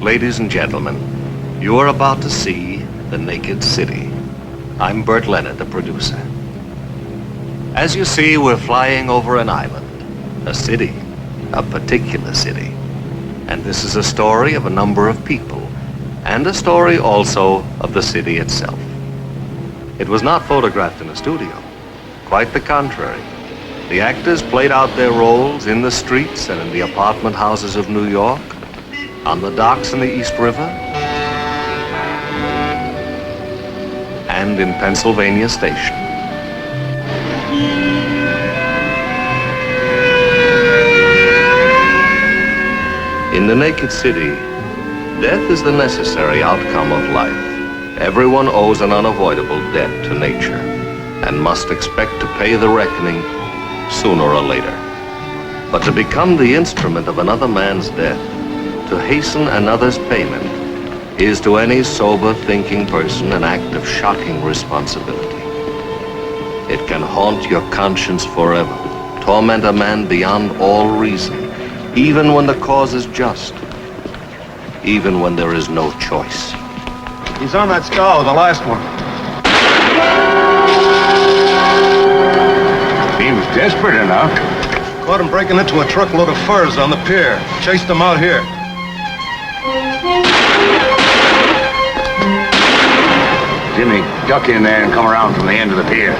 ladies and gentlemen, you are about to see The Naked City. I'm Burt Leonard, the producer. As you see, we're flying over an island, a city, a particular city. And this is a story of a number of people, and a story also of the city itself. It was not photographed in a studio. Quite the contrary. The actors played out their roles in the streets and in the apartment houses of New York, on the docks in the East River, and in Pennsylvania Station. In the Naked City, death is the necessary outcome of life. Everyone owes an unavoidable debt to nature and must expect to pay the reckoning sooner or later. But to become the instrument of another man's death, to hasten another's payment, is to any sober-thinking person an act of shocking responsibility. It can haunt your conscience forever, torment a man beyond all reason, even when the cause is just, even when there is no choice. He's on that scow, the last one. He was desperate enough. Caught him breaking into a truckload of furs on the pier. Chased him out here. Jimmy, duck in there and come around from the end of the pier.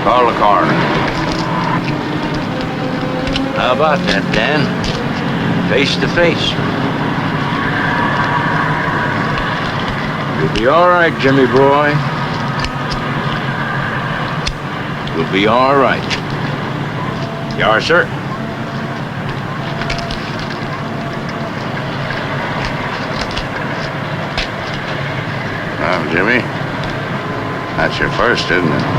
Call the coroner. How about that, Dan? Face to face. You'll be all right, Jimmy boy. You'll be all right. You are, sir. Well, Jimmy, that's your first, isn't it?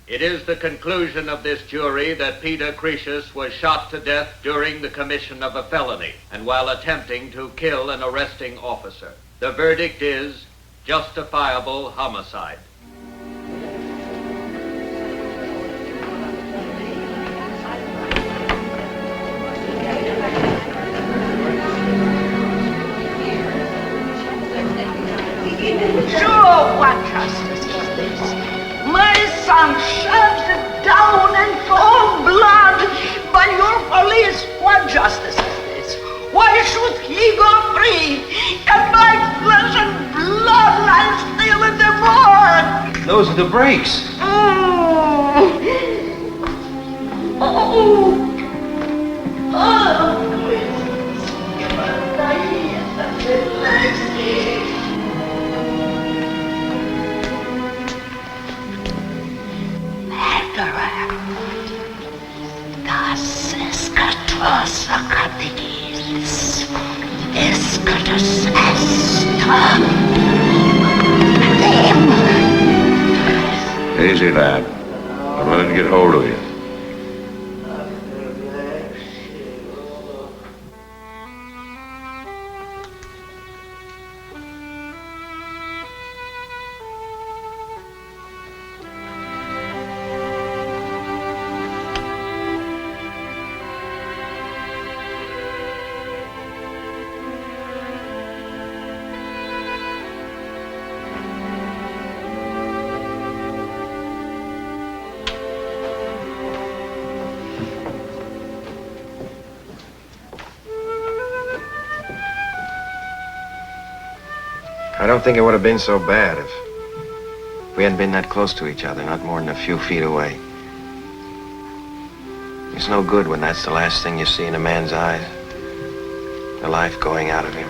It is the conclusion of this jury that Peter Cretius was shot to death during the commission of a felony and while attempting to kill an arresting officer. The verdict is justifiable homicide. Sure, what justice is this? My son shoves it down in cold blood by your police. What justice is this? Why should he go free and my flesh and blood lies still in the morgue? Those are the brakes. Das ist etwas Akademis. Es gibt es Easy, lad. I'm going to get hold of you. I don't think it would have been so bad if we hadn't been that close to each other, not more than a few feet away. It's no good when that's the last thing you see in a man's eyes. The life going out of him.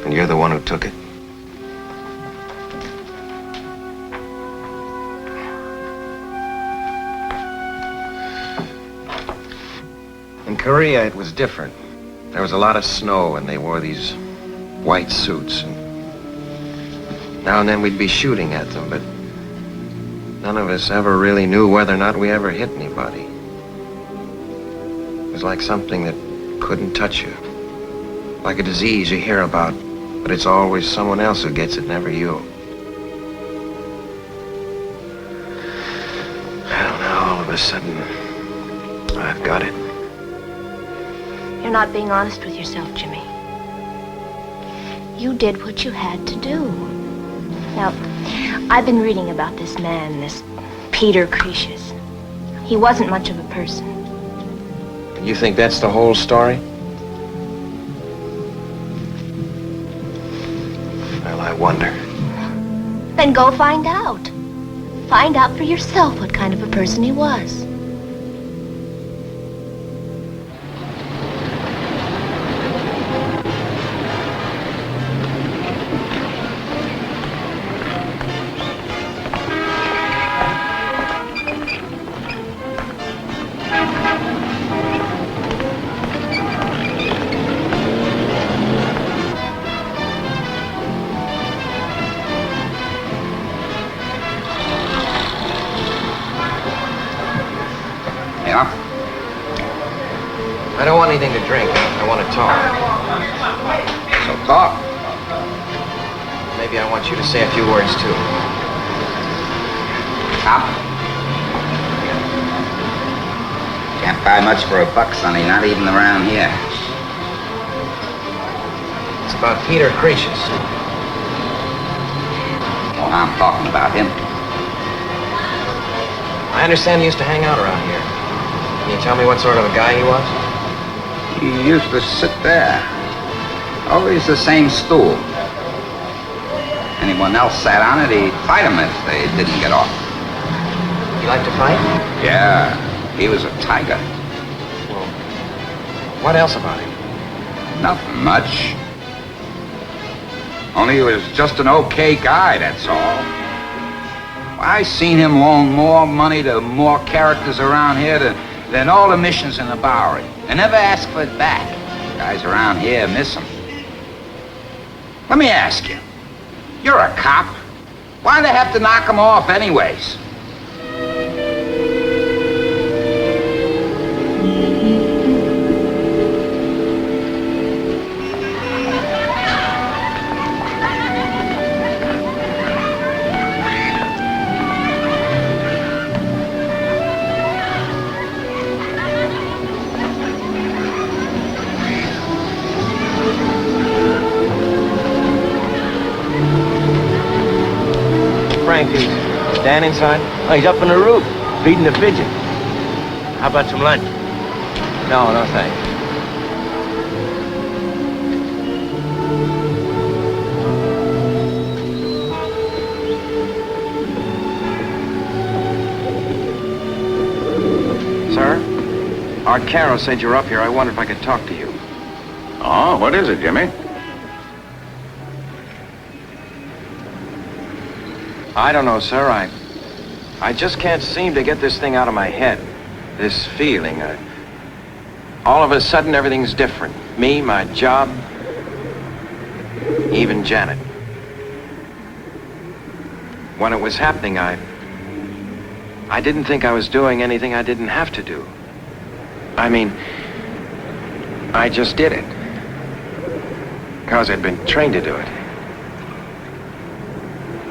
And you're the one who took it. In Korea, it was different. There was a lot of snow, and they wore these white suits. And now and then we'd be shooting at them, but none of us ever really knew whether or not we ever hit anybody. It was like something that couldn't touch you. Like a disease you hear about, but it's always someone else who gets it, never you. I don't know, all of a sudden, I've got it. You're not being honest with yourself, Jimmy. You did what you had to do. Now, I've been reading about this man, this Peter Creashes. He wasn't much of a person. You think that's the whole story? Well, I wonder. Then go find out. Find out for yourself what kind of a person he was. I don't want anything to drink. I want to talk. So talk. Maybe I want you to say a few words, too. Cop. Can't buy much for a buck, Sonny, not even around here. It's about Peter Creashes. Well, I'm talking about him. I understand he used to hang out around here. Can you tell me what sort of a guy he was? He used to sit there. Always the same stool. Anyone else sat on it, he'd fight them if they didn't get off. He liked to fight? Yeah, he was a tiger. Well, what else about him? Nothing much. Only he was just an okay guy, that's all. I seen him loan more money to more characters around here than all the missions in the Bowery. And never ask for it back. Guys around here miss him. Let me ask you. You're a cop. Why'd they have to knock him off anyways? Frankie's Dan inside? Oh, he's up on the roof, feeding the pigeon. How about some lunch? No, no thanks. Sir? Art Carroll said you're up here. I wondered if I could talk to you. Oh, what is it, Jimmy? I don't know, sir. I just can't seem to get this thing out of my head. This feeling. All of a sudden, everything's different. Me, my job, even Janet. When it was happening, I didn't think I was doing anything I didn't have to do. I mean, I just did it. Because I'd been trained to do it.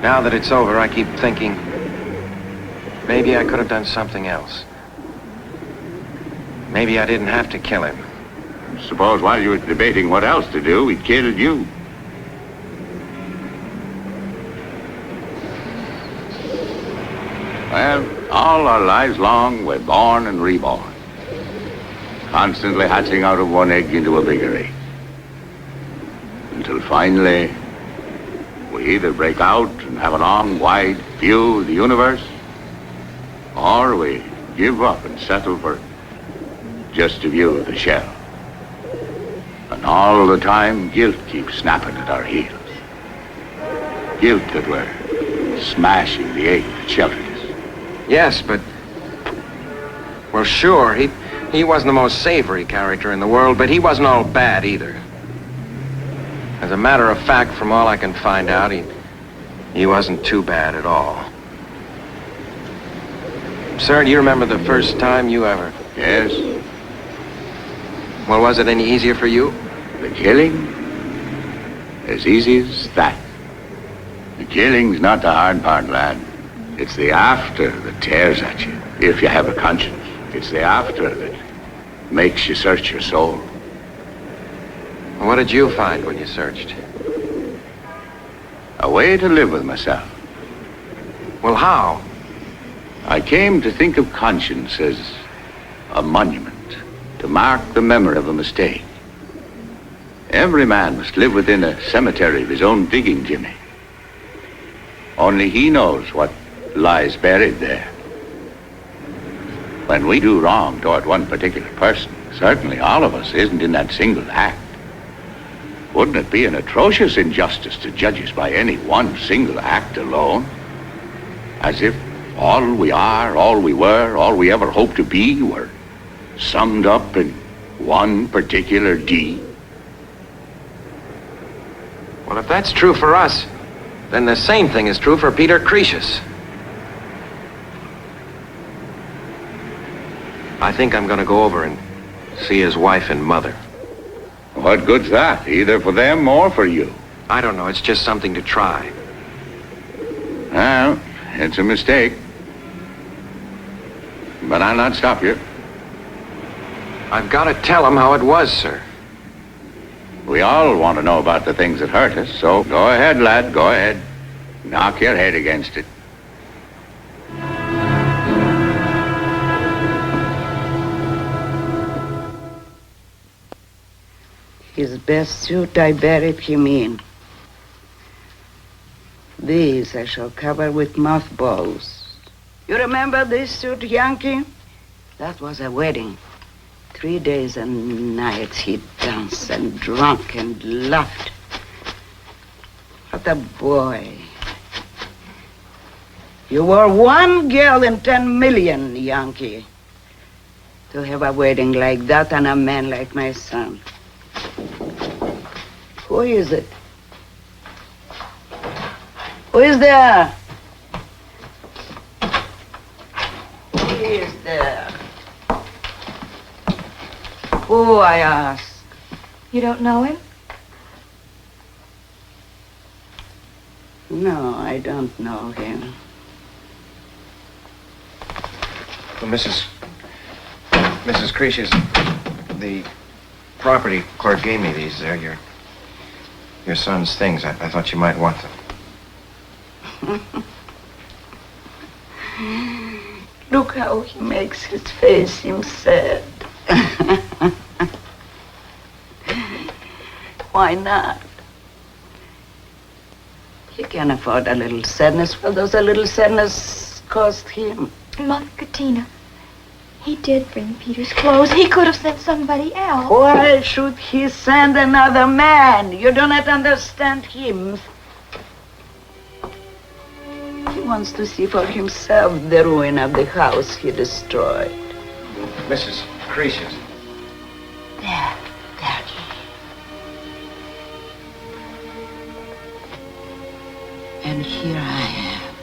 Now that it's over, I keep thinking, maybe I could have done something else. Maybe I didn't have to kill him. Suppose while you were debating what else to do, he killed you. Well, all our lives long, we're born and reborn. Constantly hatching out of one egg into a bigger egg. until finally we either break out and have a long, wide view of the universe, or we give up and settle for just a view of the shell. And all the time, guilt keeps snapping at our heels. Guilt that we're smashing the egg that sheltered us. Yes, but... Well, sure, he wasn't the most savory character in the world, but he wasn't all bad either. As a matter of fact, from all I can find out, he wasn't too bad at all. Sir, do you remember the first time you ever... Yes. Well, was it any easier for you? The killing? As easy as that. The killing's not the hard part, lad. It's the after that tears at you, if you have a conscience. It's the after that makes you search your soul. What did you find when you searched? A way to live with myself. Well, how? I came to think of conscience as a monument to mark the memory of a mistake. Every man must live within a cemetery of his own digging, Jimmy. Only he knows what lies buried there. When we do wrong toward one particular person, certainly all of us isn't in that single act. Wouldn't it be an atrocious injustice to judge us by any one single act alone? As if all we are, all we were, all we ever hoped to be were summed up in one particular deed. Well, if that's true for us, then the same thing is true for Peter Croesus. I think I'm going to go over and see his wife and mother. What good's that, either for them or for you? I don't know, it's just something to try. Well, it's a mistake. But I'll not stop you. I've got to tell him how it was, sir. We all want to know about the things that hurt us, so go ahead, lad, go ahead. Knock your head against it. His best suit I buried him in. These I shall cover with mothballs. You remember this suit, Yankee? That was a wedding. 3 days and nights he danced and drank and laughed. What a boy. You were one girl in 10 million, Yankee. To have a wedding like that and a man like my son. Who is it? Who is there? Who is there? Who, I ask? You don't know him? No, I don't know him. Well, Mrs. Croesus, the property clerk gave me these. They're your son's things. I thought you might want them. Look how he makes his face seem sad. Why not? He can afford a little sadness. Well, does a little sadness cost him? Mother Katina, he did bring Peter's clothes. He could have sent somebody else. Why should he send another man? You do not understand him. He wants to see for himself the ruin of the house he destroyed. Mrs. Croesus. There. And here I am.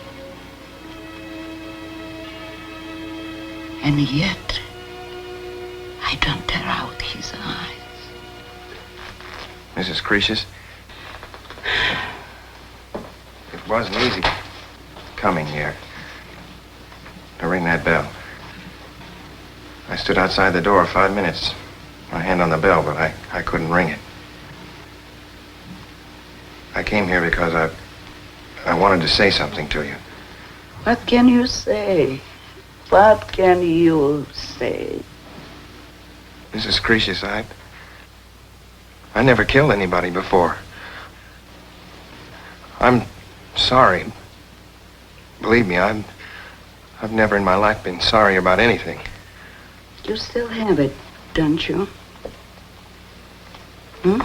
And yet, I don't tear out his eyes. Mrs. Croesus, it wasn't easy coming here to ring that bell. I stood outside the door 5 minutes, my hand on the bell, but I couldn't ring it. I came here because I wanted to say something to you. What can you say? What can you say? Mrs. Croesus, I never killed anybody before. I'm sorry. Believe me, I've never in my life been sorry about anything. You still have it, don't you? Hmm?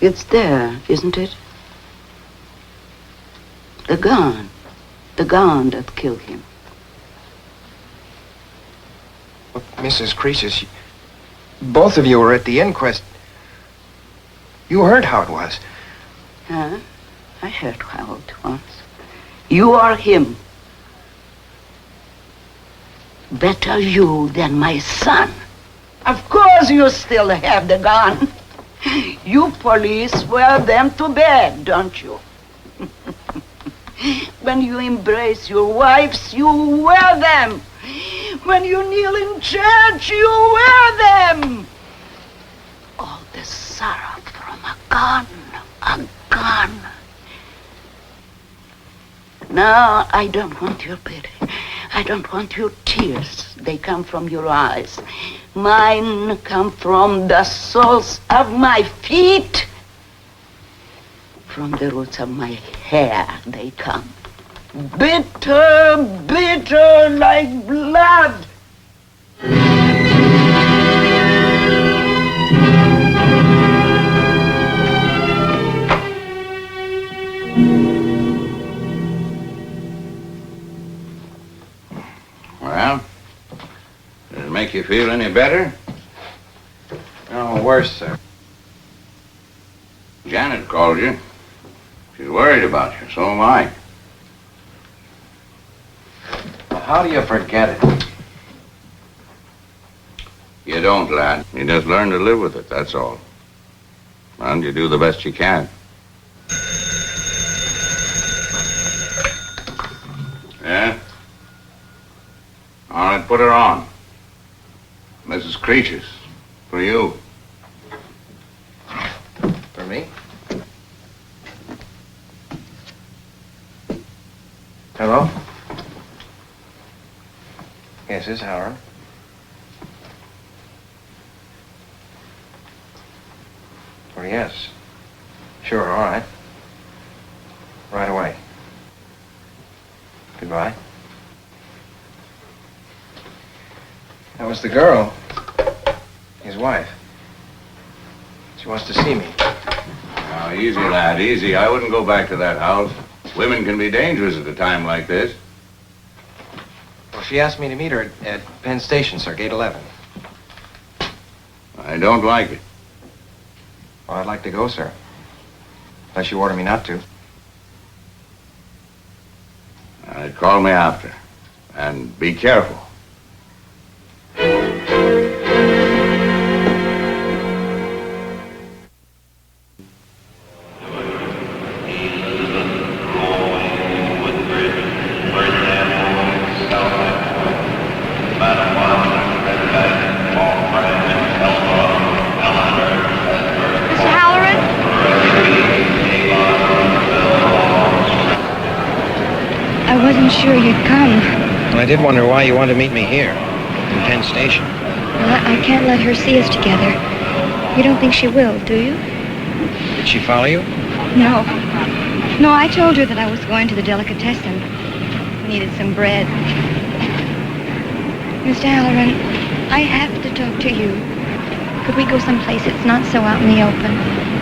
It's there, isn't it? The gun. The gun that killed him. Well, Mrs. Croesus, both of you were at the inquest. You heard how it was. Huh? I heard how it was. You are him. Better you than my son. Of course you still have the gun. You police wear them to bed, don't you? When you embrace your wives, you wear them. When you kneel in church, you wear them. All the sorrow from a gun, a gun. No, I don't want your pity. I don't want your tears. They come from your eyes. Mine come from the soles of my feet. From the roots of my hair they come. Bitter, bitter like blood. Well, did it make you feel any better? No, worse, sir. Janet called you. She's worried about you, so am I. How do you forget it? You don't, lad. You just learn to live with it, that's all. And you do the best you can. Yeah? All right, put her on. Mrs. Croesus, for you. For me? Hello? Yes, this is Halloran. Well, yes. Sure, all right. Right away. Goodbye. That was the girl. His wife. She wants to see me. Now, easy, lad, easy. I wouldn't go back to that house. Women can be dangerous at a time like this. Well, she asked me to meet her at Penn Station, sir, gate 11. I don't like it. Well, I'd like to go, sir. Unless you order me not to. Call me after. And be careful. Sure you'd come. And I did wonder why you wanted to meet me here, in Penn Station. Well, I can't let her see us together. You don't think she will, do you? Did she follow you? No. No, I told her that I was going to the delicatessen. Needed some bread. Mr. Halloran, I have to talk to you. Could we go someplace that's not so out in the open?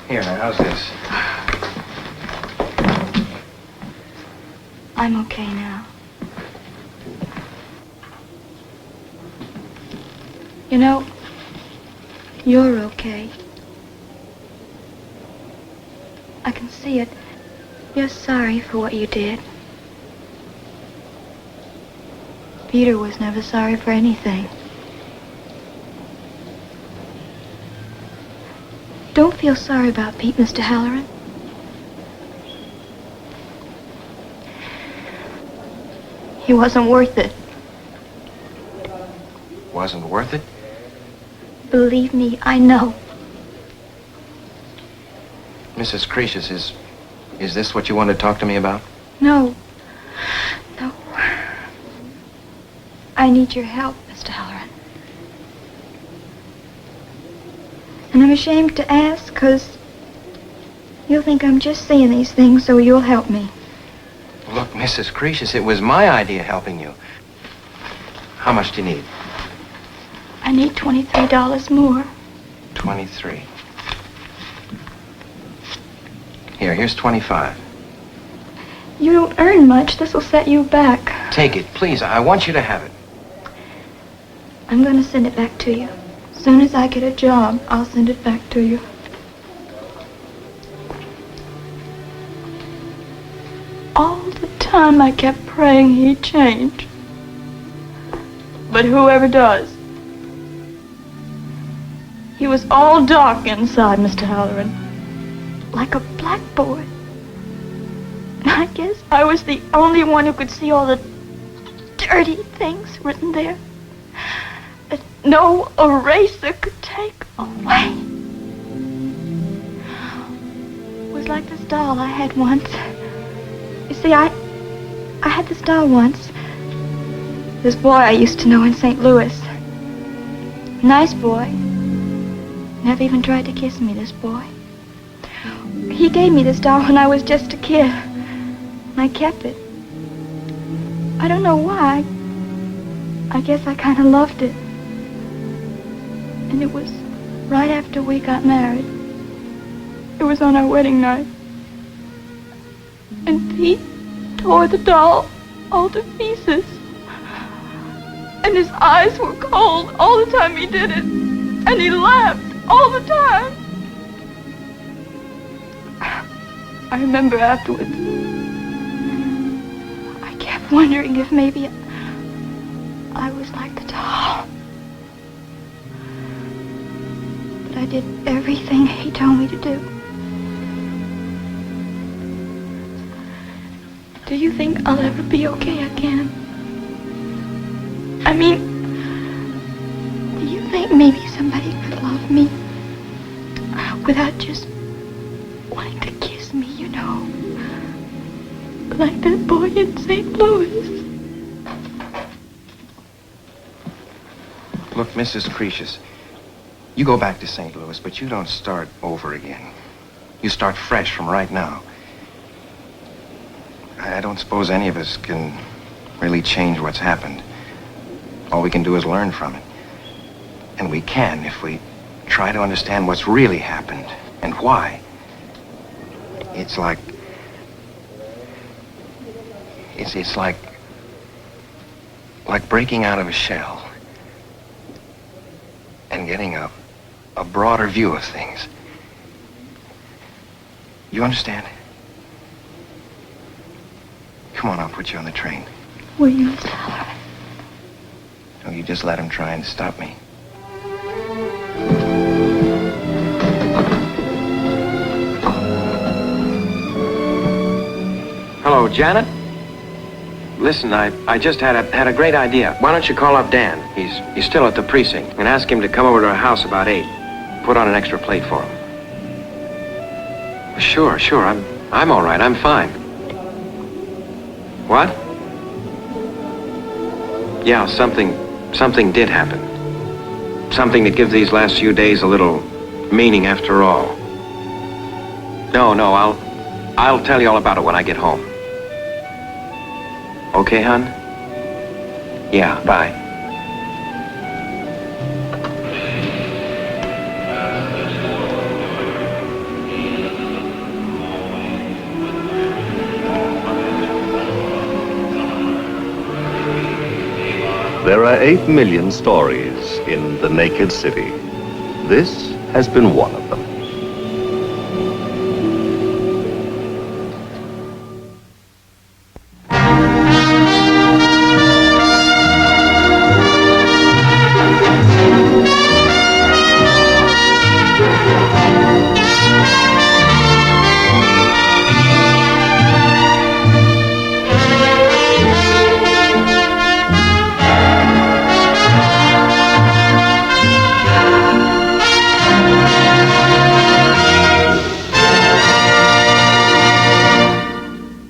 Here, now, how's this? I'm okay now. You know, you're okay. I can see it. You're sorry for what you did. Peter was never sorry for anything. Don't feel sorry about Pete, Mr. Halloran. He wasn't worth it. Wasn't worth it? Believe me, I know. Mrs. Creasius, is this what you want to talk to me about? No. No. I need your help, Mr. Halloran. And I'm ashamed to ask, 'cause you'll think I'm just saying these things so you'll help me. Look, Mrs. Creasius, it was my idea helping you. How much do you need? I need $23 more. 23. Here's 25. You don't earn much. This'll set you back. Take it, please. I want you to have it. I'm gonna send it back to you. As soon as I get a job, I'll send it back to you. All the time I kept praying he'd change. But whoever does. He was all dark inside, Mr. Halloran. Like a blackboard. I guess I was the only one who could see all the dirty things written there that no eraser could take away. It was like this doll I had once. You see, I had this doll once. This boy I used to know in St. Louis. Nice boy. Never even tried to kiss me, this boy. He gave me this doll when I was just a kid. And I kept it. I don't know why. I guess I kind of loved it. And it was right after we got married. It was on our wedding night. And Pete tore the doll all to pieces. And his eyes were cold all the time he did it. And he laughed all the time. I remember afterwards, I kept wondering if maybe I was like the doll. But I did everything he told me to do. Do you think I'll ever be okay again? I mean, do you think maybe somebody could love me without just wanting to kiss me, you know? Like that boy in St. Louis. Look, Mrs. Creasius, you go back to St. Louis, but you don't start over again. You start fresh from right now. I don't suppose any of us can really change what's happened. All we can do is learn from it. And we can if we try to understand what's really happened and why. It's like... It's like breaking out of a shell and getting a broader view of things. You understand? Come on, I'll put you on the train. Will you, Mr. Halloran? No, you just let him try and stop me. Hello, Janet? Listen, I just had a great idea. Why don't you call up Dan? He's still at the precinct, and ask him to come over to our house about 8. Put on an extra plate for him. Sure, I'm all right. I'm fine. What? Yeah, something did happen. Something that gives these last few days a little meaning after all. No, I'll tell you all about it when I get home. Okay, hon? Yeah, bye. There are 8 million stories in the naked city. This has been one of them.